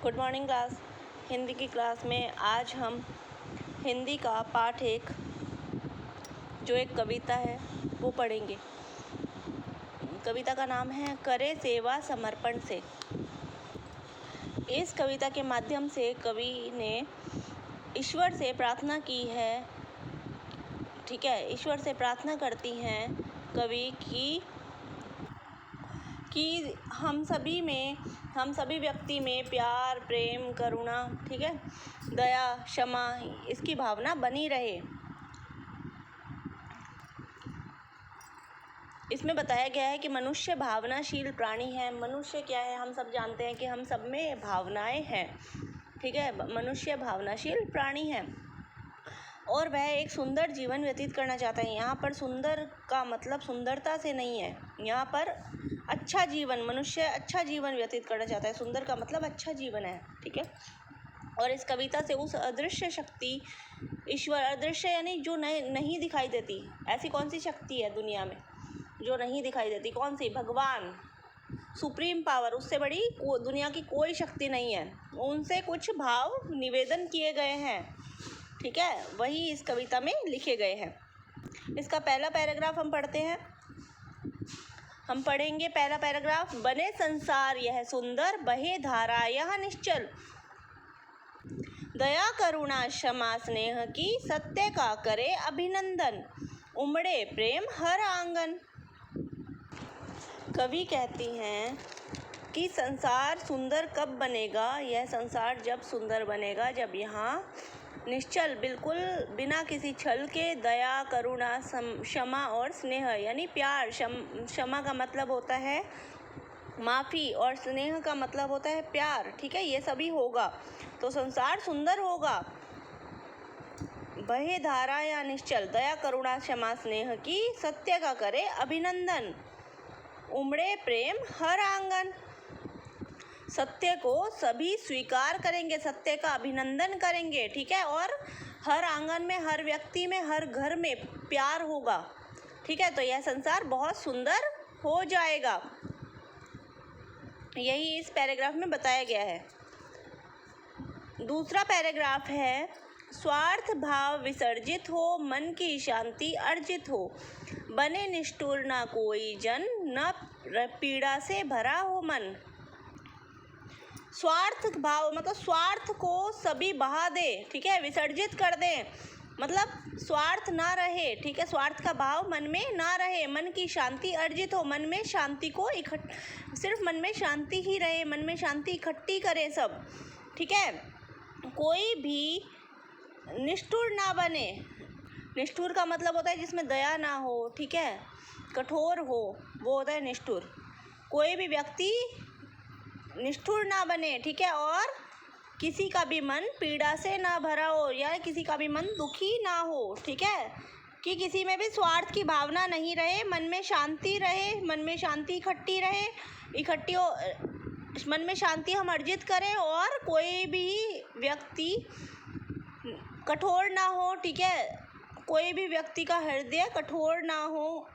Good morning class. Hindi की class में आज हम हिंदी का पाठ एक जो एक कविता है वो पढ़ेंगे। कविता का नाम है करे सेवा समर्पण से। इस कविता के माध्यम से कवि ने ईश्वर से प्रार्थना की है, ठीक है। ईश्वर से प्रार्थना करती हैं कवि कि हम सभी व्यक्ति में प्यार, प्रेम, करुणा, ठीक है, दया, क्षमा, इसकी भावना बनी रहे। इसमें बताया गया है कि मनुष्य भावनाशील प्राणी है। मनुष्य क्या है, हम सब जानते हैं कि हम सब में भावनाएं हैं, ठीक है। मनुष्य भावनाशील प्राणी है और वह एक सुंदर जीवन व्यतीत करना चाहता है। यहाँ पर सुंदर का मतलब सुंदरता से नहीं है, यहाँ पर अच्छा जीवन, मनुष्य अच्छा जीवन व्यतीत करना चाहता है। सुंदर का मतलब अच्छा जीवन है, ठीक है। और इस कविता से उस अदृश्य शक्ति, ईश्वर, अदृश्य यानी जो नहीं दिखाई देती, ऐसी कौन सी शक्ति है दुनिया में जो नहीं दिखाई देती? कौन सी? भगवान, सुप्रीम पावर, उससे बड़ी दुनिया की कोई शक्ति नहीं है। उनसे कुछ भाव निवेदन किए गए हैं, ठीक है, वही इस कविता में लिखे गए हैं। इसका पहला पैराग्राफ हम पढ़ते हैं। हम पढ़ेंगे पहला पैराग्राफ। बने संसार यह सुंदर, बहे धारा यह निश्चल, दया करुणा क्षमा स्नेह की, सत्य का करे अभिनंदन, उमड़े प्रेम हर आंगन। कवि कहती हैं कि संसार सुंदर कब बनेगा? यह संसार जब सुंदर बनेगा जब यहाँ निश्चल, बिल्कुल बिना किसी छल के, दया, करुणा, क्षमा और स्नेह यानी प्यार, क्षमा का मतलब होता है माफ़ी और स्नेह का मतलब होता है प्यार, ठीक है, ये सभी होगा तो संसार सुंदर होगा। बहे धारा या निश्चल, दया करुणा क्षमा स्नेह की, सत्य का करे अभिनंदन, उमड़े प्रेम हर आंगन। सत्य को सभी स्वीकार करेंगे, सत्य का अभिनंदन करेंगे, ठीक है, और हर आंगन में, हर व्यक्ति में, हर घर में प्यार होगा, ठीक है, तो यह संसार बहुत सुंदर हो जाएगा। यही इस पैराग्राफ में बताया गया है। दूसरा पैराग्राफ है स्वार्थ भाव विसर्जित हो, मन की शांति अर्जित हो, बने निष्ठुर ना कोई जन, न पीड़ा से भरा हो मन। स्वार्थ भाव मतलब स्वार्थ को सभी बहा दे, ठीक है, विसर्जित कर दे, मतलब स्वार्थ ना रहे, ठीक है, स्वार्थ का भाव मन में ना रहे, मन की शांति अर्जित हो, मन में शांति को सिर्फ मन में शांति ही रहे, मन में शांति इकट्ठी करें सब, ठीक है। कोई भी निष्ठुर ना बने। निष्ठुर का मतलब होता है जिसमें दया ना हो, ठीक है, कठोर हो, वो होता है निष्ठुर। कोई भी व्यक्ति निष्ठुर ना बने, ठीक है, और किसी का भी मन पीड़ा से ना भरा हो या किसी का भी मन दुखी ना हो, ठीक है, कि किसी में भी स्वार्थ की भावना नहीं रहे, मन में शांति रहे, मन में शांति इकट्ठी रहे, मन में शांति हम अर्जित करें और कोई भी व्यक्ति कठोर ना हो, ठीक है, कोई भी व्यक्ति का हृदय कठोर ना हो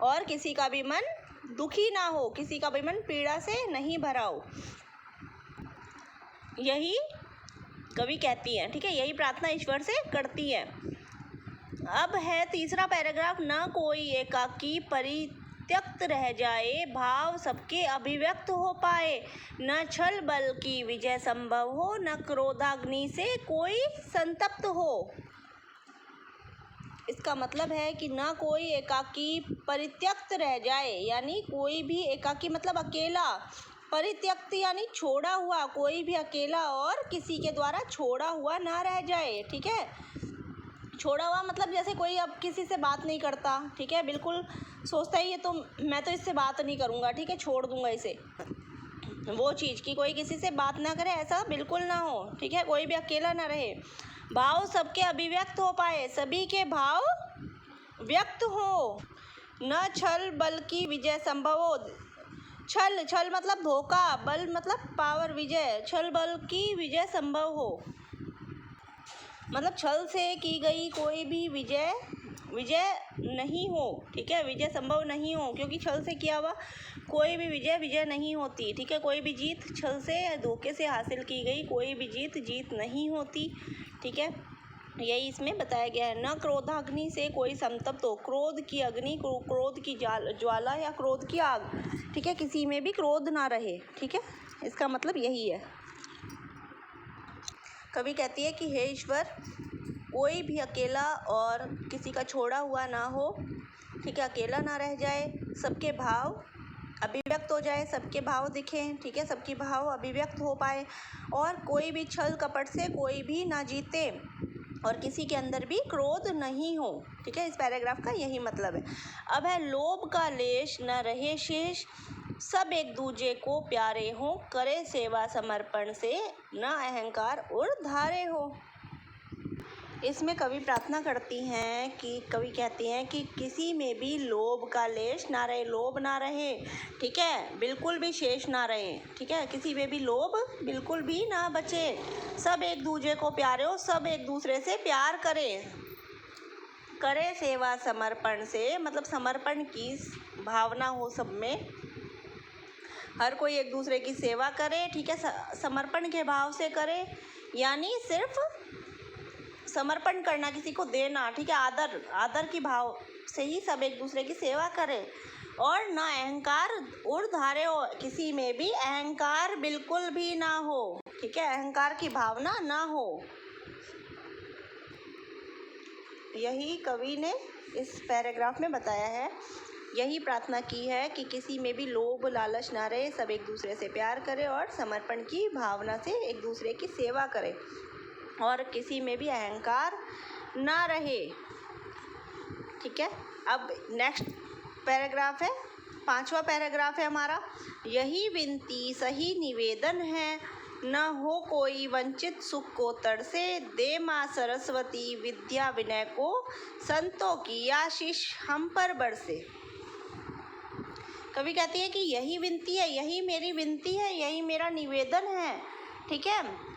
और किसी का भी मन दुखी ना हो, किसी का भी मन पीड़ा से नहीं भरा हो, यही कवि कहती है, ठीक है, यही प्रार्थना ईश्वर से करती है। अब है तीसरा पैराग्राफ। न कोई एकाकी परित्यक्त रह जाए, भाव सबके अभिव्यक्त हो पाए, न छल बल की विजय संभव हो, न क्रोधाग्नि से कोई संतप्त हो। इसका मतलब है कि ना कोई एकाकी परित्यक्त रह जाए, यानी कोई भी एकाकी मतलब अकेला, परित्यक्त यानी छोड़ा हुआ, कोई भी अकेला और किसी के द्वारा छोड़ा हुआ ना रह जाए, ठीक है। छोड़ा हुआ मतलब जैसे कोई अब किसी से बात नहीं करता, ठीक है, बिल्कुल सोचता ही है तो मैं तो इससे बात नहीं करूँगा, ठीक है, छोड़ दूँगा इसे, वो चीज़ कि कोई किसी से बात ना करे, ऐसा बिल्कुल ना हो, ठीक है, कोई भी अकेला ना रहे। भाव सबके अभिव्यक्त हो पाए, सभी के भाव व्यक्त हो, न छल बल की विजय संभव हो। छल मतलब धोखा, बल मतलब पावर, विजय, छल बल की विजय संभव हो, मतलब छल से की गई कोई भी विजय विजय नहीं हो, ठीक है, विजय संभव नहीं हो, क्योंकि छल से किया हुआ कोई भी विजय नहीं होती, ठीक है। कोई भी जीत छल से या धोखे से हासिल की गई कोई भी जीत नहीं होती, ठीक है। यही इसमें बताया गया है। न क्रोधाग्नि से कोई संतप्त हो, क्रोध की अग्नि, क्रोध की ज्वाला या क्रोध की आग, ठीक है, किसी में भी क्रोध ना रहे, ठीक है, इसका मतलब यही है। कवि कहती है कि हे ईश्वर, कोई भी अकेला और किसी का छोड़ा हुआ ना हो, ठीक है, अकेला ना रह जाए, सबके भाव अभिव्यक्त हो जाए, सबके भाव दिखें, ठीक है, सबके भाव अभिव्यक्त हो पाए, और कोई भी छल कपट से कोई भी ना जीते, और किसी के अंदर भी क्रोध नहीं हो, ठीक है। इस पैराग्राफ का यही मतलब है। अब है लोभ का लेश न रहे शेष, सब एक दूजे को प्यारे हो, करे सेवा समर्पण से, न अहंकार ऊर्ध्वारे हो। इसमें कवि प्रार्थना करती हैं कि कवि कहती हैं कि किसी में भी लोभ का लेश ना रहे, लोभ ना रहे, ठीक है, बिल्कुल भी शेष ना रहे, ठीक है, किसी में भी लोभ बिल्कुल भी ना बचे, सब एक दूसरे को प्यारे हो, सब एक दूसरे से प्यार करे सेवा समर्पण से, मतलब समर्पण की भावना हो सब में, हर कोई एक दूसरे की सेवा करे, ठीक है, समर्पण के भाव से करे, यानी सिर्फ समर्पण करना, किसी को देना, ठीक है, आदर की भाव से ही सब एक दूसरे की सेवा करे, और ना अहंकार ऊर्ध्वारे हो, किसी में भी अहंकार बिल्कुल भी ना हो, ठीक है, अहंकार की भावना ना हो। यही कवि ने इस पैराग्राफ में बताया है, यही प्रार्थना की है कि किसी में भी लोभ लालच ना रहे, सब एक दूसरे से प्यार करे और समर्पण की भावना से एक दूसरे की सेवा करे, और किसी में भी अहंकार ना रहे, ठीक है। अब नेक्स्ट पैराग्राफ है, 5वां पैराग्राफ है हमारा। यही विनती सही निवेदन है, न हो कोई वंचित सुख को तरसे, दे माँ सरस्वती विद्या विनय को, संतों की आशीष हम पर बरसे। कवि कहती है कि यही विनती है, यही मेरी विनती है, यही मेरा निवेदन है, ठीक है,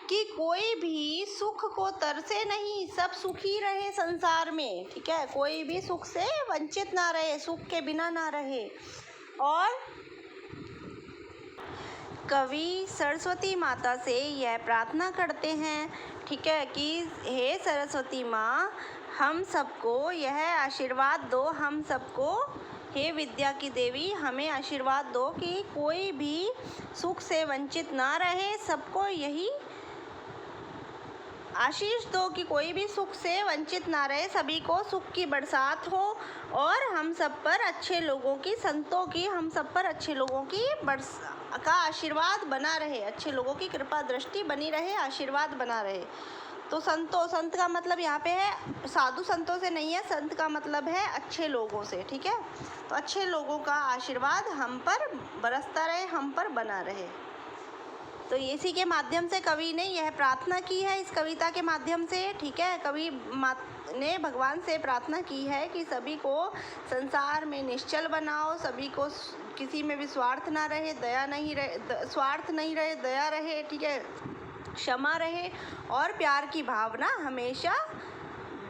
कि कोई भी सुख को तरसे नहीं, सब सुखी रहे संसार में, ठीक है, कोई भी सुख से वंचित ना रहे, सुख के बिना ना रहे। और कवि सरस्वती माता से यह प्रार्थना करते हैं, ठीक है, कि हे सरस्वती माँ, हम सबको यह आशीर्वाद दो, हम सबको, हे विद्या की देवी, हमें आशीर्वाद दो कि कोई भी सुख से वंचित ना रहे, सबको यही आशीष दो कि कोई भी सुख से वंचित ना रहे, सभी को सुख की बरसात हो, और हम सब पर अच्छे लोगों की, संतों की, हम सब पर अच्छे लोगों की का आशीर्वाद बना रहे, अच्छे लोगों की कृपा दृष्टि बनी रहे, आशीर्वाद बना रहे। तो संत का मतलब यहाँ पे है साधु संतों से नहीं है, संत का मतलब है अच्छे लोगों से, ठीक है। तो अच्छे लोगों का आशीर्वाद हम पर बरसता रहे, हम पर बना रहे। तो इसी के माध्यम से कवि ने यह प्रार्थना की है, इस कविता के माध्यम से, ठीक है। कवि ने भगवान से प्रार्थना की है कि सभी को संसार में निश्चल बनाओ, सभी को किसी में भी स्वार्थ ना रहे, दया नहीं रहे, स्वार्थ नहीं रहे, दया रहे, ठीक है, क्षमा रहे, और प्यार की भावना हमेशा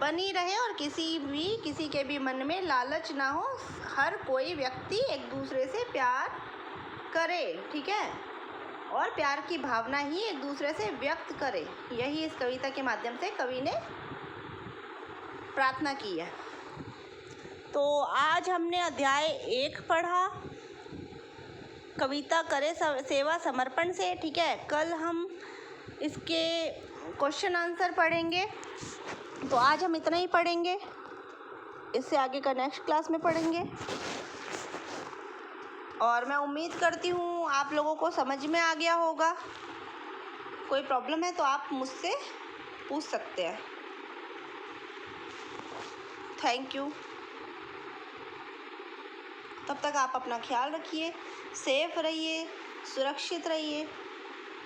बनी रहे, और किसी के भी मन में लालच ना हो, हर कोई व्यक्ति एक दूसरे से प्यार करे, ठीक है, और प्यार की भावना ही एक दूसरे से व्यक्त करे। यही इस कविता के माध्यम से कवि ने प्रार्थना की है। तो आज हमने अध्याय 1 पढ़ा, कविता करे सेवा समर्पण से, ठीक है। कल हम इसके क्वेश्चन आंसर पढ़ेंगे, तो आज हम इतना ही पढ़ेंगे, इससे आगे का नेक्स्ट क्लास में पढ़ेंगे। और मैं उम्मीद करती हूँ आप लोगों को समझ में आ गया होगा। कोई प्रॉब्लम है तो आप मुझसे पूछ सकते हैं। Thank you. तब तक आप अपना ख्याल रखिए, सेफ रहिए, सुरक्षित रहिए,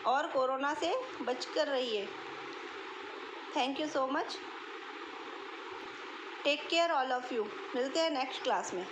और कोरोना से बचकर रहिए। Thank you so much. Take care all of you. मिलते हैं नेक्स्ट क्लास में।